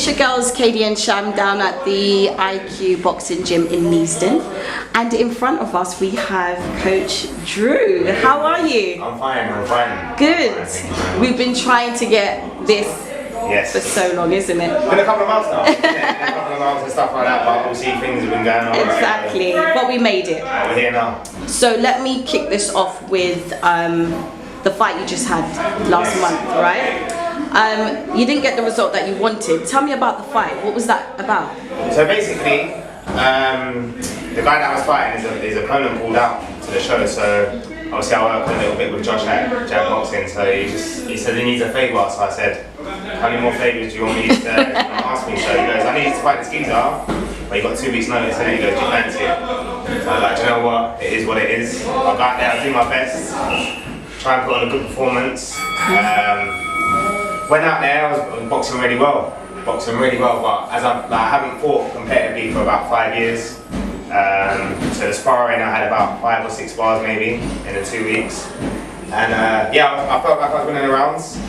your girls Katie and Sham down at the IQ Boxing Gym in Neasden, and in front of us we have Coach Drew. How are you? I'm fine. Good. We've been trying to get this for so long, isn't it? Been a couple of months now. Been a couple of months and stuff like that, but obviously things have been going on. Exactly, but we made it. We're here now. So let me kick this off with the fight you just had last month, right? You didn't get the result that you wanted. Tell me about the fight. What was that about? So basically, the guy that I was fighting, his opponent pulled out to the show. So obviously I work a little bit with Josh at Jab Boxing. So he said he needs a favour. So I said, how many more favours do you want me to ask me? So he goes, I need you to fight this geezer, but you got 2 weeks notice. And then he goes, do you fancy it? So I was like, do you know what? It is what it is. I'll go out there, I'll do my best, try and put on a good performance. Went out there, I was boxing really well, but as I haven't fought competitively for about 5 years. So the sparring, I had about 5 or 6 bars maybe in the 2 weeks. And yeah, I felt like I was winning the rounds,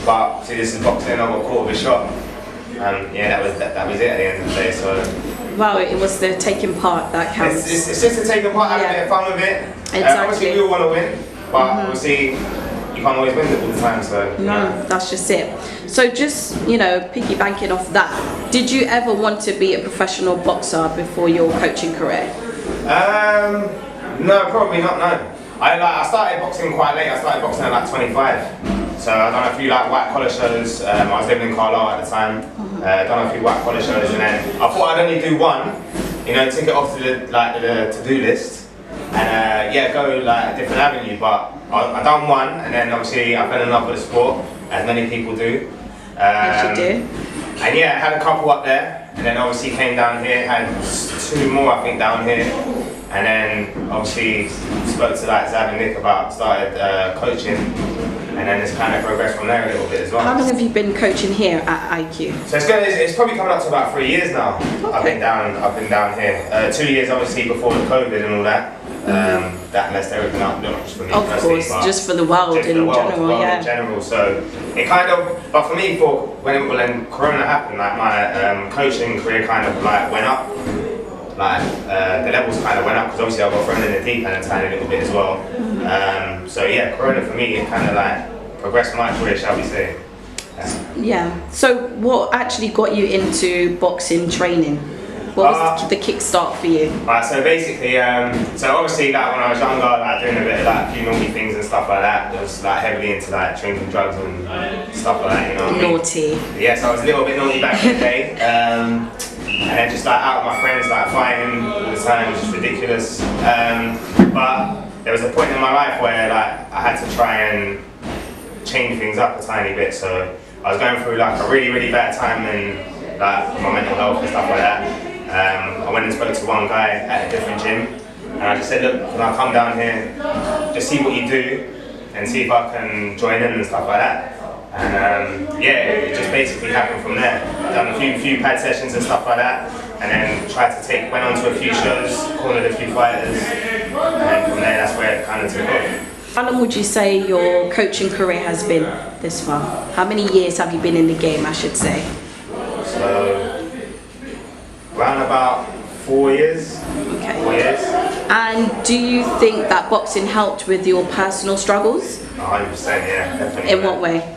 but see, this is boxing, I got caught with a shot. Yeah, that was it at the end of the day. So wow, it was the taking part that counts. It's just to take a part, have a bit of fun with it. Exactly. Obviously we all want to win, but obviously you can't always win it all the time, so no, that's just it. So just, piggybanking off that, did you ever want to be a professional boxer before your coaching career? No, probably not, no. I started boxing quite late. I started boxing at like 25. So I done a few like white collar shows. I was living in Carlisle at the time. Done a few white collar shows, and then I thought I'd only do one, tick it off to the to-do list, and yeah, go like a different avenue. But I done one, and then obviously I fell in love with the sport, as many people do. Yes, you do. And yeah, I had a couple up there, and then obviously came down here, had 2 more I think down here, and then obviously spoke to like Zab and Nick about started coaching, and then it's kind of progressed from there a little bit as well. How long have you been coaching here at IQ? So it's probably coming up to about 3 years now. Okay. I've been down here. 2 years obviously before the COVID and all that. That messed everything up, not just for me personally, course, just for the world in general. So it kind of, but for me, when Corona happened, like my coaching career kind of like went up. Like the levels kind of went up because obviously I got thrown in the deep end a tiny little bit as well. So yeah, Corona for me, it kind of like progressed my career, shall we say. Yeah. So what actually got you into boxing training? What was the kickstart for you? Right, so basically, so obviously like when I was younger, like doing a bit of like a few naughty things and stuff like that, I was like heavily into like drinking drugs and stuff like that, you know what I mean? Naughty. Yeah, so I was a little bit naughty back in the day. And then just like out with my friends, like fighting all the time, which is ridiculous. But there was a point in my life where like I had to try and change things up a tiny bit. So I was going through like a really, really bad time in like my mental health and stuff like that. I went and spoke to one guy at a different gym, and I just said, look, can I come down here, just see what you do, and see if I can join in and stuff like that. And yeah, it just basically happened from there. Done a few pad sessions and stuff like that, and then went on to a few shows, cornered a few fighters, and from there that's where it kind of took off. How long would you say your coaching career has been this far? How many years have you been in the game, I should say? So, around about 4 years. Okay. 4 years. And do you think that boxing helped with your personal struggles? 100%, yeah, definitely. In what way?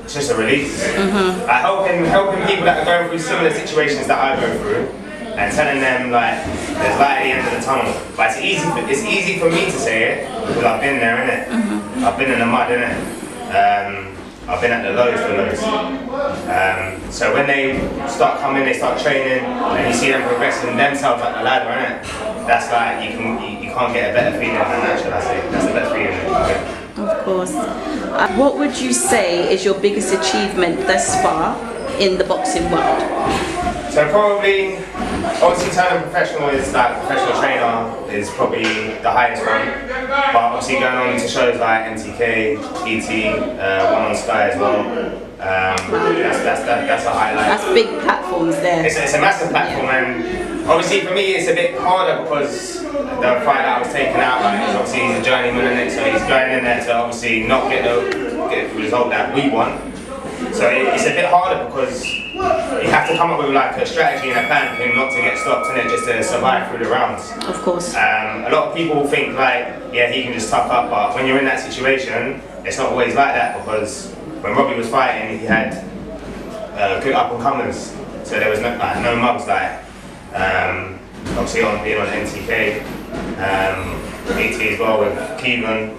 It's just a release. Like helping people that are going through similar situations that I go through, and telling them like there's light at the end of the tunnel. But it's easy for me to say it because I've been there, innit? I've been in the mud, innit? I've been at the lowest of lows. So when they start coming, they start training, and you see them progressing themselves up the ladder, innit? That's like you can't get a better feeling than that, shall I say? That's the best feeling that you can get. Of course. What would you say is your biggest achievement thus far in the boxing world? So probably, obviously turning professional is like professional trainer is probably the highest one. But obviously going on to shows like NTK, ET, one on Sky as well. That's a highlight. That's big platforms there. It's a massive platform, and obviously for me it's a bit harder because the fight that I was taking out, like, obviously he's a journeyman in it, so he's going in there to obviously not get the result that we want. So it's a bit harder because you have to come up with like a strategy and a plan for him not to get stopped and then just to survive through the rounds. Of course. A lot of people think like, yeah, he can just tough up, but when you're in that situation, it's not always like that, because when Robbie was fighting, he had good up and comers, so there was no mugs like obviously being on NTK, AT as well with Keevan.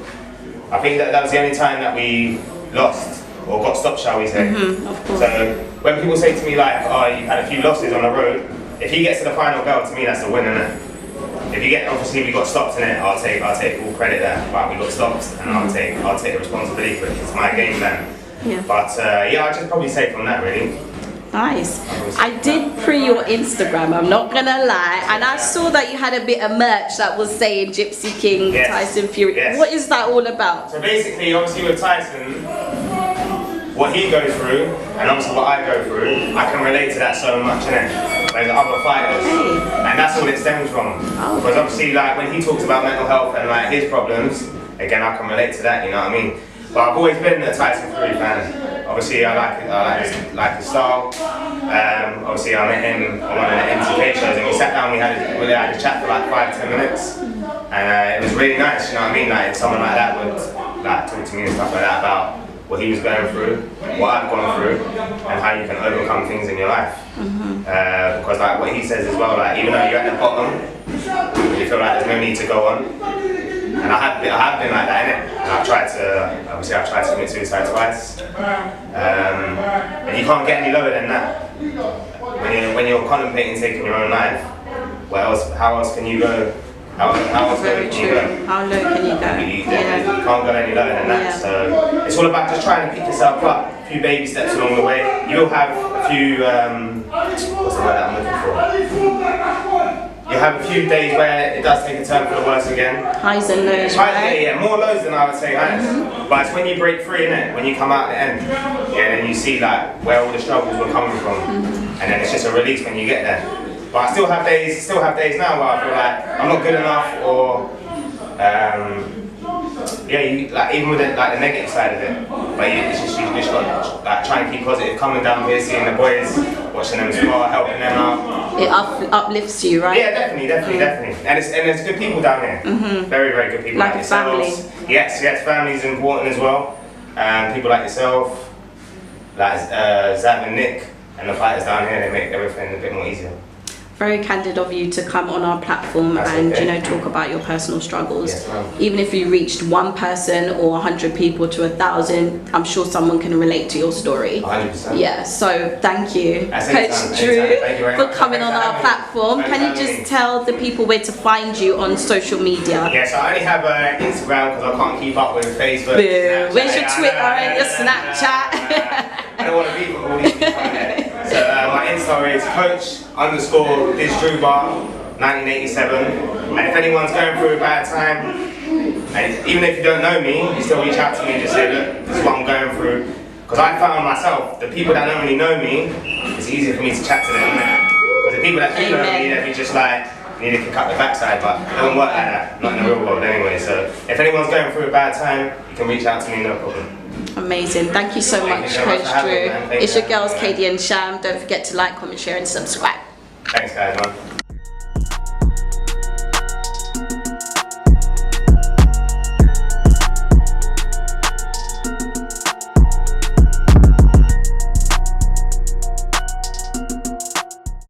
I think that was the only time that we lost or got stopped, shall we say. Of course. So when people say to me like, oh, you had a few losses on the road, if he gets to the final bell, to me that's a win, innit? If you get, obviously we got stopped in it, I'll take all credit there, but we got stopped and I'll take the responsibility for it. It's my game plan. Yeah. But yeah, I'd just probably say from that really. Nice. I did pre your Instagram, I'm not gonna lie, and I saw that you had a bit of merch that was saying Gypsy King, Yes. Tyson Fury. Yes. What is that all about? So basically, obviously with Tyson, what he goes through, and obviously what I go through, I can relate to that so much, innit? Whereas other fighters, and that's all it stems from. Oh. Because obviously, like when he talks about mental health and like his problems, again, I can relate to that. You know what I mean? But I've always been a Tyson Fury fan. Obviously, I like his style. Obviously, I met him on one of the NTK shows, and we sat down. We had a chat for like 5-10 minutes, and it was really nice. You know what I mean? Like if someone like that would like talk to me and stuff like that about what he was going through, what I've gone through, and how you can overcome things in your life. Because like what he says as well, like even though you're at the bottom, you feel like there's no need to go on. And I have been like that, innit? And I've tried to commit suicide twice. And you can't get any lower than that. When you're contemplating taking your own life, how else can you go? How else Very can you true. go? How low can you go? You can't go any lower than that. Yeah. So it's all about just trying to pick yourself up, a few baby steps along the way. You'll have a few, what's the word that I'm looking for? You'll have a few days where it does take a turn for the worse again. Highs and lows, right? Yeah, more lows than I would say highs. But it's when you break free, innit? When you come out at the end, yeah, then you see like where all the struggles were coming from, and then it's just a release when you get there. But I still have days now where I feel like I'm not good enough, or like even with the negative side of it. But you just got to like try and keep positive. Coming down here, seeing the boys, watching them spar, helping them out. It uplifts you, right? Yeah, definitely. And there's good people down here. Very, very good people. Like yourselves. family. Yes, family is important as well. People like yourself, like Zav and Nick, and the fighters down here, they make everything a bit more easier. Very candid of you to come on our platform and talk about your personal struggles. Yes, even if you reached one person or 100 people to 1,000, I'm sure someone can relate to your story. 100%. Yeah, so thank you, That's Coach anytime. Drew, Thank you very for much. coming on our platform. Thanks Can you for having just me. tell the people where to find you on social media? Yeah, so I only have Instagram because I can't keep up with Facebook. Boo. Where's your Snapchat. Twitter and your Snapchat? I don't want to be with all these people on there. So my Insta is coach_DizDrewBar 1987. And if anyone's going through a bad time, and even if you don't know me, you still reach out to me and just say, look, this is what I'm going through. Because I found myself, the people that don't really know me, it's easier for me to chat to them. Because the people that do know me, they'll be just like, you need to kick up the backside, but it doesn't work like that, not in the real world anyway. So if anyone's going through a bad time, you can reach out to me, no problem. Amazing. Thank you so much, Coach Drew. It's your girls, Katie and Sham. Don't forget to like, comment, share and subscribe. Thanks guys, man.